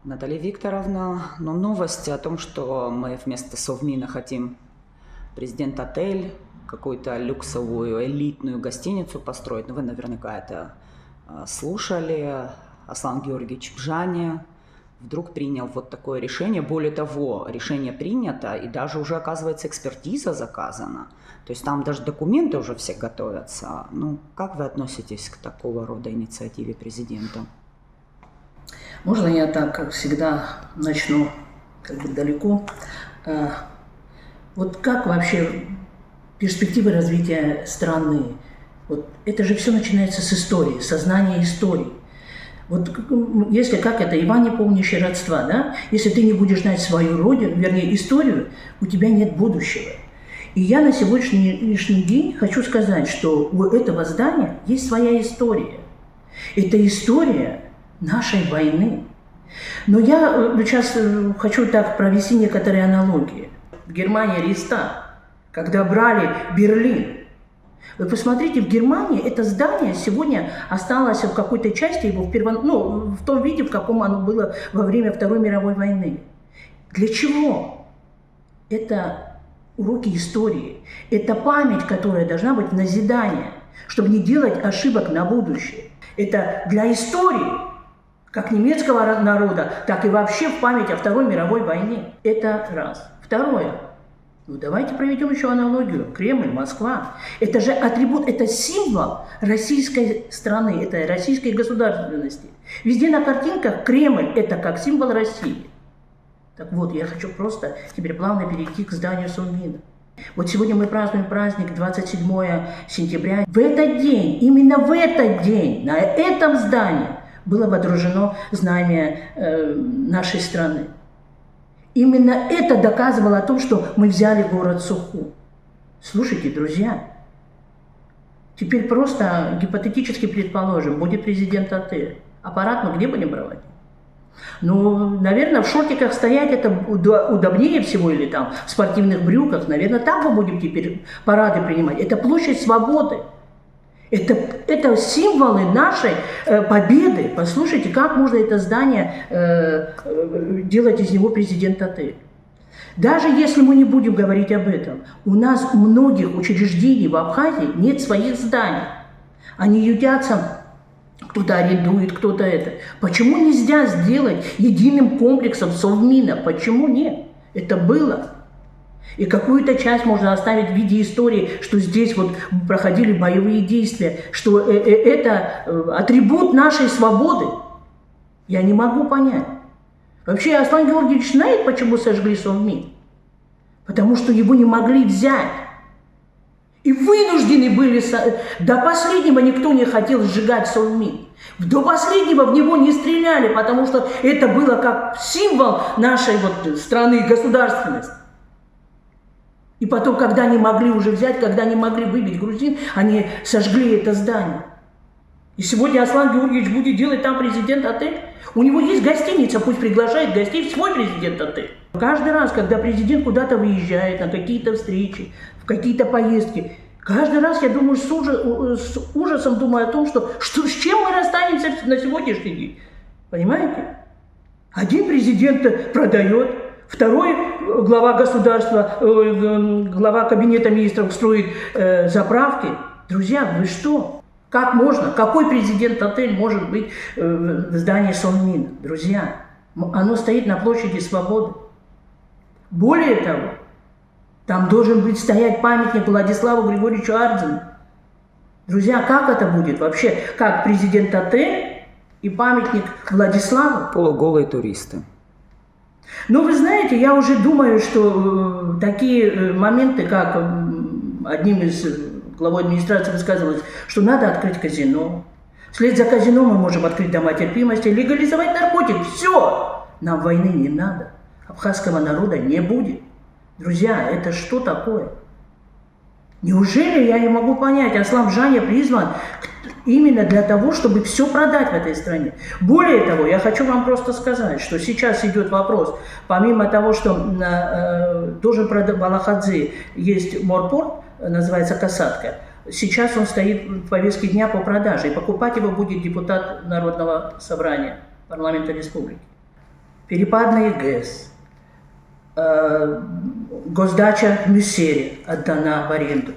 Наталья Викторовна, но новости о том, что мы вместо Совмина хотим президент-отель, какую-то люксовую элитную гостиницу построить, вы наверняка это слушали. Аслан Георгиевич Бжаня вдруг принял вот такое решение. Более того, решение принято, и даже уже, оказывается, экспертиза заказана. То есть там даже документы уже все готовятся. Как вы относитесь к такого рода инициативе президента? Можно я так, как всегда, начну далеко? Вот как вообще перспективы развития страны? Вот это же все начинается с истории, сознания истории. Вот если как это, Иван не помнящий родства, да? Если ты не будешь знать свою родину, вернее историю, у тебя нет будущего. И я на сегодняшний день хочу сказать, что у этого здания есть своя история. Это история нашей войны. Но я сейчас хочу так провести некоторые аналогии. В Германии Рейхстаг, когда брали Берлин, вы посмотрите, в Германии это здание сегодня осталось в какой-то части его в том виде, в каком оно было во время Второй мировой войны. Для чего? Это уроки истории. Это память, которая должна быть назидание, чтобы не делать ошибок на будущее. Это для истории, как немецкого народа, так и вообще в память о Второй мировой войне. Это раз. Второе. Давайте проведем еще аналогию. Кремль, Москва. Это же атрибут, это символ российской страны, это российской государственности. Везде на картинках Кремль – это как символ России. Так вот, я хочу просто теперь плавно перейти к зданию Совмина. Вот сегодня мы празднуем праздник 27 сентября. В этот день, именно в этот день, на этом здании было водружено знамя нашей страны. Именно это доказывало о том, что мы взяли город Сухум. Слушайте, друзья, теперь просто гипотетически предположим, будет президент-отель. Аппарат мы где будем проводить? Наверное, в шортиках стоять это удобнее всего, или там в спортивных брюках. Наверное, там мы будем теперь парады принимать. Это площадь Свободы. Это символы нашей победы. Послушайте, как можно это здание делать из него президент-отель. Даже если мы не будем говорить об этом, у нас у многих учреждений в Абхазии нет своих зданий. Они ютятся, кто-то арендует, кто-то это. Почему нельзя сделать единым комплексом Совмина? Почему нет? Это было. И какую-то часть можно оставить в виде истории, что здесь вот проходили боевые действия, что это атрибут нашей свободы. Я не могу понять. Вообще, Аслан Георгиевич знает, почему сожгли Совмин? Потому что его не могли взять. И вынуждены были, до последнего никто не хотел сжигать Совмин. До последнего в него не стреляли, потому что это было как символ нашей страны, государственности. И потом, когда они могли уже взять, когда они могли выбить грузин, они сожгли это здание. И сегодня Аслан Георгиевич будет делать там президент-отель. У него есть гостиница, пусть приглашает гостей в свой президент-отель. Каждый раз, когда президент куда-то выезжает, на какие-то встречи, в какие-то поездки, каждый раз я думаю, с ужасом думаю о том, с чем мы расстанемся на сегодняшний день. Понимаете? Один президент продает, второй глава государства, глава кабинета министров строит заправки. Друзья, вы что? Как можно? Какой президент-отель может быть в здании Совмина? Друзья, оно стоит на площади Свободы. Более того, там должен быть стоять памятник Владиславу Григорьевичу Ардзину. Друзья, как это будет вообще? Как президент-отель и памятник Владиславу? Полуголые туристы. Вы знаете, я уже думаю, что такие моменты, как одним из главой администрации высказывалось, что надо открыть казино. Вслед за казино мы можем открыть дома терпимости, легализовать наркотик. Все! Нам войны не надо. Абхазского народа не будет. Друзья, это что такое? Неужели я не могу понять, Аслан Бжаня призван именно для того, чтобы все продать в этой стране? Более того, я хочу вам просто сказать, что сейчас идет вопрос, помимо того, что должен продать в Алахадзе есть морпорт, называется «Касатка», сейчас он стоит в повестке дня по продаже, и покупать его будет депутат Народного собрания парламента республики. перепадный ГЭС, госдача в Мюссере отдана в аренду.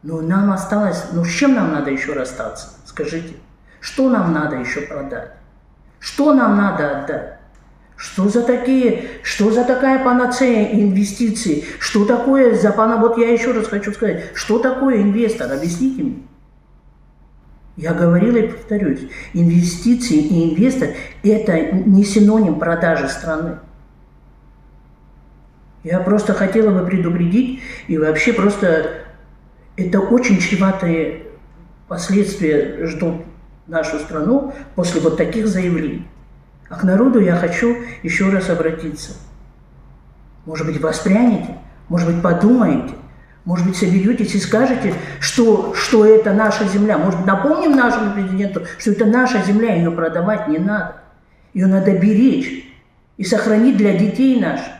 Но нам осталось, с чем нам надо еще расстаться? Скажите, что нам надо еще продать? Что нам надо отдать? Что за такая панацея инвестиций? Что такое вот я еще раз хочу сказать, что такое инвестор? Объясните мне. Я говорила и повторюсь, инвестиции и инвестор – это не синоним продажи страны. Я просто хотела бы предупредить, и вообще просто это очень чреватые последствия ждут нашу страну после вот таких заявлений. А к народу я хочу еще раз обратиться. Может быть, воспрянете, может быть, подумаете, может быть, соберетесь и скажете, что это наша земля. Может быть, напомним нашему президенту, что это наша земля, ее продавать не надо. Ее надо беречь и сохранить для детей наших.